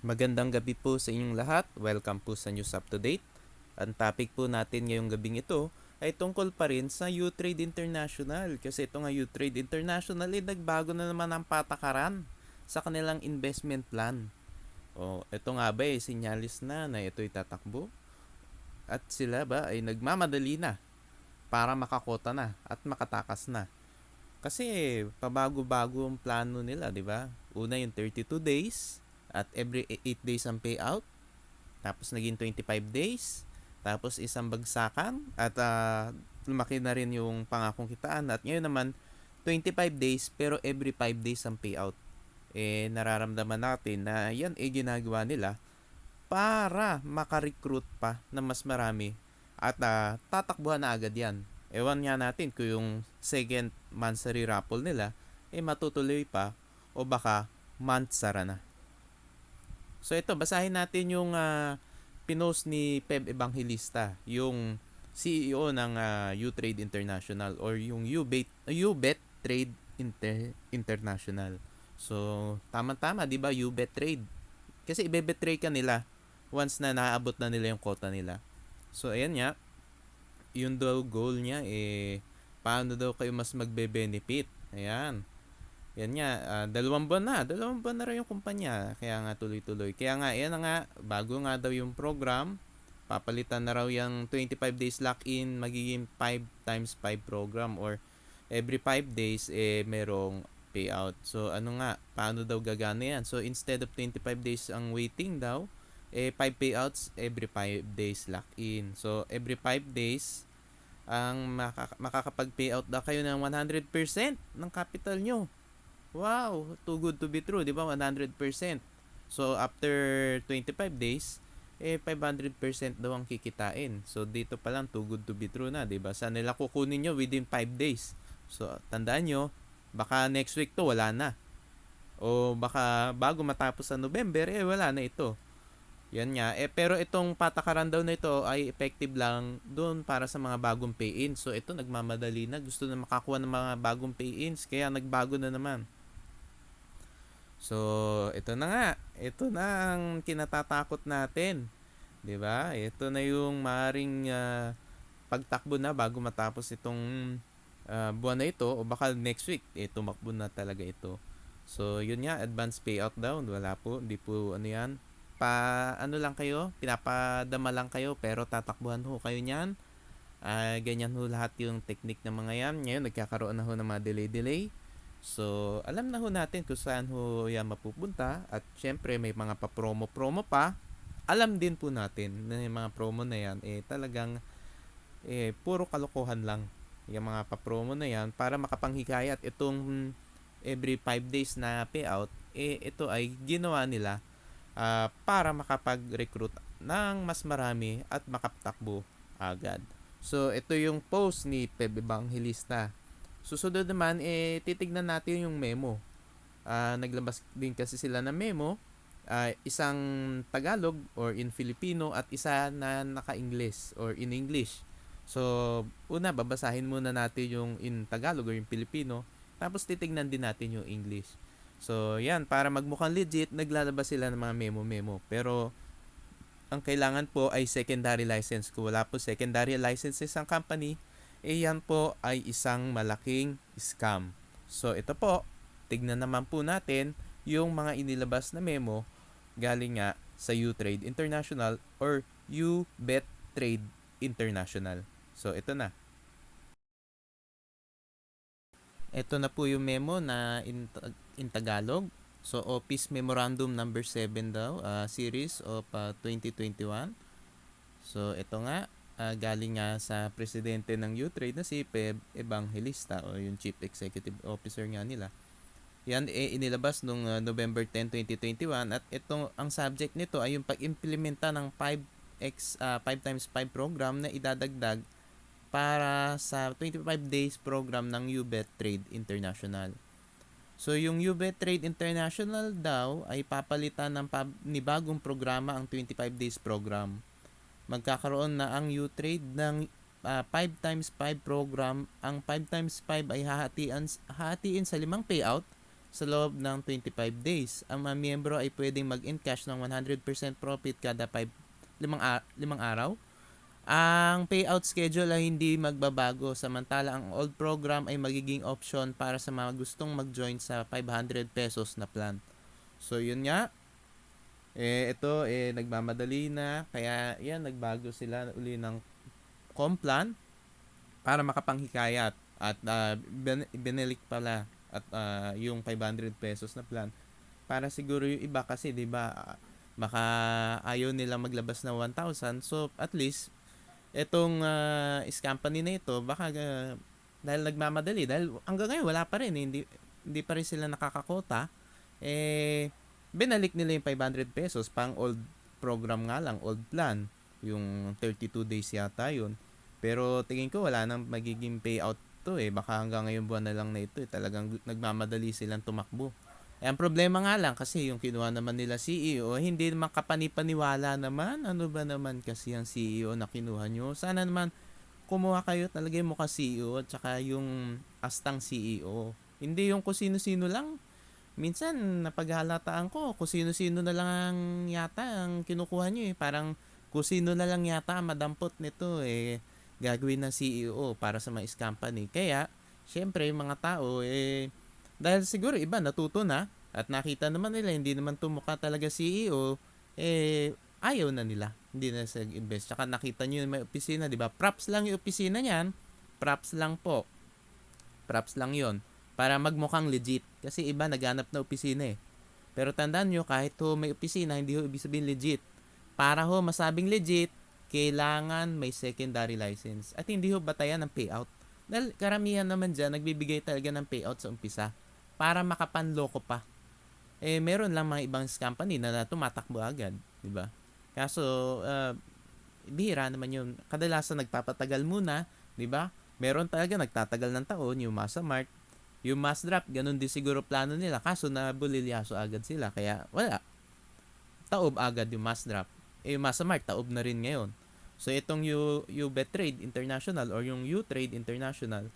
Magandang gabi po sa inyong lahat. Welcome po sa News Up to Date. Ang topic po natin ngayong gabing ito ay tungkol pa rin sa U-Trade International. Kasi ito nga U-Trade International ay nagbago na naman ang patakaran sa kanilang investment plan. Ito nga ba ay sinyalis na ito'y tatakbo? At sila ba ay nagmamadali na para makakota na at makatakas na? Kasi pabago-bago ang plano nila, di ba? Una yung 32 days at every 8 days ang payout. Tapos naging 25 days. Tapos isang bagsakan at lumaki na rin yung pangakong kitaan. At ngayon naman 25 days pero every 5 days ang payout. Nararamdaman natin na yan ginagawa nila para makarecruit pa na mas marami at tatakbuhan na agad yan. Ewan nga natin kung yung second monthly raffle nila matutuloy pa o baka monthsara na. So ito, basahin natin yung pinost ni Peb Evangelista, yung CEO ng U-Trade International or yung U-Bet Trade International. So, tama-tama, di ba? U-Bet Trade. Kasi ibe-betray ka nila once na naabot na nila yung quota nila. So, ayan nga. Yun daw goal niya, paano daw kayo mas magbe-benefit. Ayan. Yan nga, 2 buwan na. 2 buwan na rin yung kumpanya. Kaya nga tuloy-tuloy. Kaya nga, yan nga, bago nga daw yung program, papalitan na raw yung 25 days lock-in, magiging 5 times 5 program or every 5 days, merong payout. So, ano nga, paano daw gagana yan? So, instead of 25 days ang waiting daw, 5 payouts every 5 days lock-in. So, every 5 days, ang makakapag-payout daw kayo ng 100% ng capital nyo. Wow, too good to be true, di ba? 100%. So, after 25 days, 500% daw ang kikitain. So, dito pa lang, too good to be true na, di ba? Saan nila kukunin nyo within 5 days? So, tandaan nyo, baka next week to, wala na. O baka bago matapos sa November, wala na ito. Yan nga. Pero itong patakaran daw na ito ay effective lang doon para sa mga bagong pay-ins. So, ito nagmamadali na. Gusto na makakuha ng mga bagong pay-ins. Kaya nagbago na naman. So, ito na nga. Ito na ang kinatatakot natin. 'Di ba? Ito na yung maring pagtakbo na bago matapos itong buwan na ito o baka next week tumakbo na talaga ito. So, yun nga, advance payout daw. Wala po, hindi po ano yan. Ano lang kayo, pinapadama lang kayo pero tatakbuhan ho kayo niyan. Ganyan ho lahat yung technique ng mga yan. Ngayon, nagkakaroon na ho ng mga delay-delay. So, alam na ho natin kung saan ho yan mapupunta. At syempre, may mga pa-promo-promo pa. Alam din po natin na yung mga promo na yan, talagang puro kalokohan lang. Yung mga pa-promo na yan para makapanghikayat itong every 5 days na payout, ito ay ginawa nila para makapag-recruit ng mas marami at makatakbo agad. So, ito yung post ni Peb Evangelista. Susunod naman, titignan natin yung memo. Naglabas din kasi sila ng memo. Isang Tagalog or in Filipino at isa na naka-English or in English. So, una, babasahin muna natin yung in Tagalog or in Filipino. Tapos, titignan din natin yung English. So, yan. Para magmukhang legit, naglalabas sila ng mga memo-memo. Pero, ang kailangan po ay secondary license. Kung wala po secondary license sa isang company, yan po ay isang malaking scam. So, ito po, tignan naman po natin yung mga inilabas na memo galing nga sa U-Trade International or U-Bet Trade International. So, ito na. Ito na po yung memo na in Tagalog. So, Office Memorandum number 7 daw, series of 2021. So, ito nga, galing nga sa presidente ng U-Trade na si Peb Evangelista o yung Chief Executive Officer nga nila. Yan inilabas noong November 10, 2021 at itong ang subject nito ay yung pag-implementa ng 5 times 5 program na idadagdag para sa 25 days program ng U-Bet Trade International. So yung U-Bet Trade International daw ay papalitan ng bagong programa ang 25 days program. Magkakaroon na ang U-Trade ng 5 times 5 program. Ang 5 times 5 ay hahatiin sa 5 payout. sa loob ng 25 days. Ang mga miyembro ay pwedeng mag-encash ng 100% profit kada 5 araw. Ang payout schedule ay hindi magbabago, samantala ang old program ay magiging option para sa mga gustong mag-join sa 500 pesos na plan. So yun nga, ito nagmamadali na, kaya yan, nagbago sila uli ng complan para makapanghikayat at binilik pala at yung 500 pesos na plan para siguro yung iba kasi 'di ba baka ayaw nilang maglabas ng 1,000, so at least etong is company na ito baka dahil nagmamadali, dahil hanggang ngayon wala pa rin hindi pa rin sila nakakakota, binalik nila yung 500 pesos pang old program nga lang, old plan, yung 32 days yata yun. Pero tingin ko wala nang magiging payout to baka hanggang ngayon buwan na lang na ito talagang nagmamadali silang tumakbo. Ang problema nga lang kasi yung kinuha naman nila CEO, hindi naman kapanipaniwala naman. Ano ba naman kasi ang CEO na kinuha nyo? Sana naman kumuha kayo talaga yung mukha CEO at saka yung astang CEO. Hindi yung kung sino-sino lang. Minsan napaghalataan ko kung sino-sino na lang ang yata ang kinukuha nyo Parang kung sino na lang yata madampot nito gagawin ng CEO para sa mga company. Kaya, syempre yung mga tao dahil siguro iba natuto na at nakita naman nila hindi naman tumukha talaga CEO, ayaw na nila. Hindi na sa invest. Tsaka nakita nyo yung may opisina, di ba? Props lang yung opisina niyan. Props lang po. Props lang yon para magmukhang legit. Kasi iba naghanap na opisina Pero tandaan nyo, kahit ho may opisina, hindi ho ibig sabihin legit. Para ho masabing legit, kailangan may secondary license. At hindi ho batayan ng payout. Dahil karamihan naman dyan, nagbibigay talaga ng payout sa umpisa para makapanloko pa. Meron lang mga ibang company na tumatakbo agad, di ba? Kaso, bihira naman yun. Kadalasan nagpapatagal muna, di ba? Meron talaga nagtatagal ng taon, yung Masamart, yung mass drop, ganun din siguro plano nila. Kaso nabulilyaso agad sila, kaya wala. Taob agad yung mass drop. Yung Masamart, taob na rin ngayon. So, itong U-Bet Trade International or yung U-Trade International,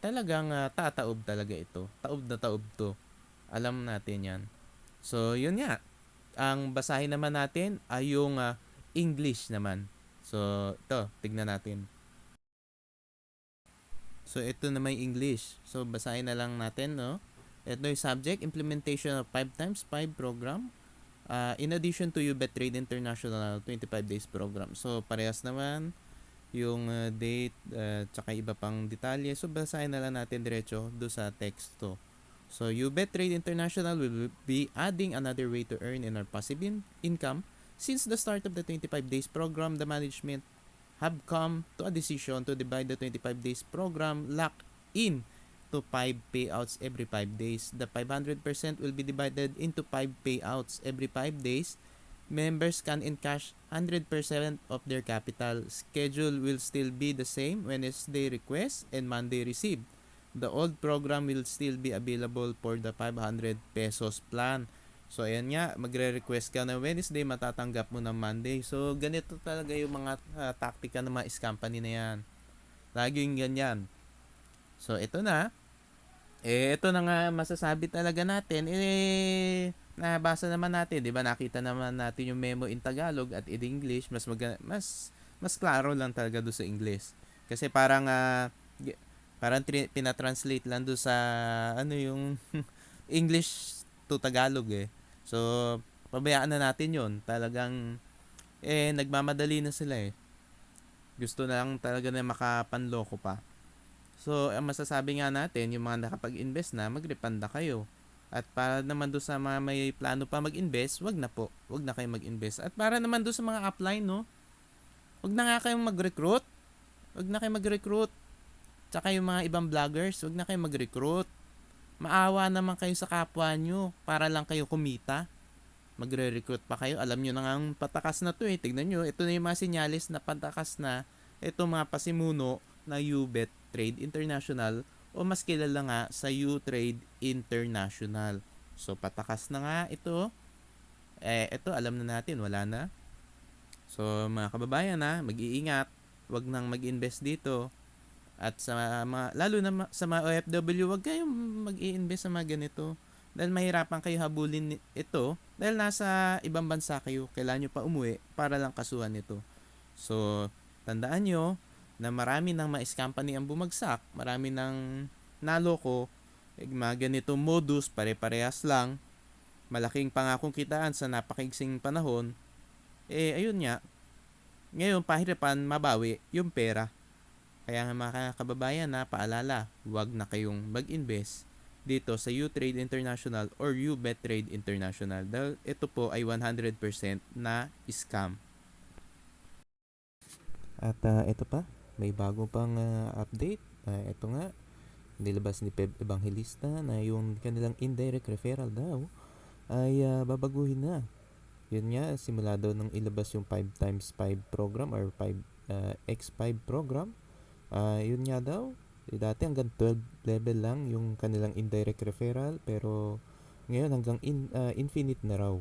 talagang tataob talaga ito. Taob na taob to. Alam natin yan. So, yun nga. Ang basahin naman natin ay yung English naman. So, ito, tignan natin. So, ito na may English. So, basahin na lang natin, no? Ito yung subject, implementation of 5x5 program. In addition to U-Bet Trade International 25 days program. So, parehas naman yung date, tsaka iba pang detalye. So, basahin na lang natin diretso do sa text to. So, U-Bet Trade International will be adding another way to earn in our passive income. Since the start of the 25 days program, the management have come to a decision to divide the 25 days program lock in to 5 payouts every 5 days. The 500% will be divided into 5 payouts every 5 days. Members can encash 100% of their capital. Schedule will still be the same: Wednesday request and Monday receive. The old program will still be available for the 500 pesos plan. So, ayan nga, magre-request ka na Wednesday, matatanggap mo ng Monday. So, ganito talaga yung mga taktika ng mga company na yan. Laging ganyan. So, ito na. Ito na nga masasabi talaga natin. Nabasa naman natin, 'di ba? Nakita naman natin yung memo in Tagalog at in English. Mas klaro lang talaga do sa English. Kasi parang pinatranslate lang do sa ano yung English to Tagalog So, pabayaan na natin 'yon. Talagang nagmamadali na sila Gusto na lang talaga na makapanloko pa. So, ang masasabi nga natin, yung mga nakapag-invest na, mag-refund na kayo. At para naman doon sa mga may plano pa mag-invest, wag na po. Wag na kayo mag-invest. At para naman doon sa mga upline, no? Wag na nga kayong mag-recruit. Wag na kayong mag-recruit. Tsaka yung mga ibang vloggers, wag na kayong mag-recruit. Maawa naman kayo sa kapwa nyo para lang kayo kumita. Magre-recruit pa kayo. Alam nyo na nga ang patakas na to Tignan nyo, ito na yung mga sinyalis na patakas na itong mga pasimuno na U-Bet Trade International o mas kilala nga sa U-Trade International. So, patakas na nga ito. Ito, alam na natin, wala na. So, mga kababayan mag-iingat. Huwag nang mag-invest dito. At sa mga, lalo na sa mga OFW, wag kayong mag-i-invest sa mga ganito. Dahil mahirapan kayo habulin ito dahil nasa ibang bansa kayo, kailangan nyo pa umuwi para lang kasuhan ito. So, tandaan nyo na marami ng mais company ang bumagsak, marami ng naloko, mga ganito modus, pare-parehas lang, malaking pangakong kitaan sa napakaigsing panahon, ayun nga, ngayon pahirapan mabawi yung pera. Kaya nga mga kababayan na paalala, huwag na kayong mag-invest dito sa Utrade International or UBetTrade International dahil ito po ay 100% na scam. At ito pa, may bago pang update. Ito nga, nilabas ni Peb Evangelista na yung kanilang indirect referral daw ay babaguhin na. Yun nga, simula daw nang ilabas yung 5 times 5 program or 5x5 program. Yun nga daw, dati hanggang 12 level lang yung kanilang indirect referral pero ngayon hanggang infinite na raw.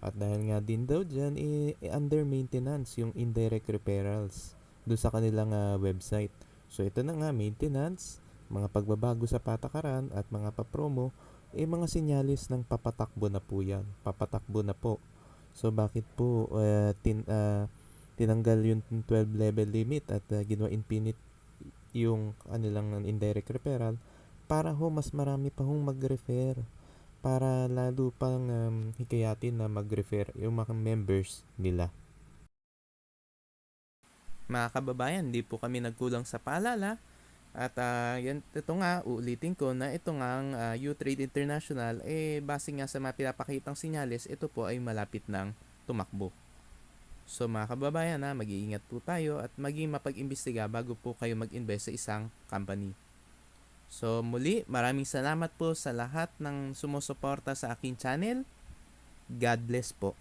At dahil nga din daw dyan, under maintenance yung indirect referrals doon sa kanilang website. So ito na nga, maintenance, mga pagbabago sa patakaran at mga papromo, mga sinyalis ng papatakbo na po yan. Papatakbo na po. So bakit po tinanggal yung 12 level limit at ginawa infinite yung kanilang indirect referral para mas marami pa mag-refer, para lalo pang hikayatin na mag-refer yung mga members nila. Mga kababayan, di po kami nagkulang sa paalala. At ito nga, uulitin ko na ito nga ang Utrade International, base nga sa mga pinapakitang sinyales, ito po ay malapit ng tumakbo. So mga kababayan, mag-iingat po tayo at maging mapag-imbestiga bago po kayo mag-invest sa isang company. So muli, maraming salamat po sa lahat ng sumusuporta sa aking channel. God bless po.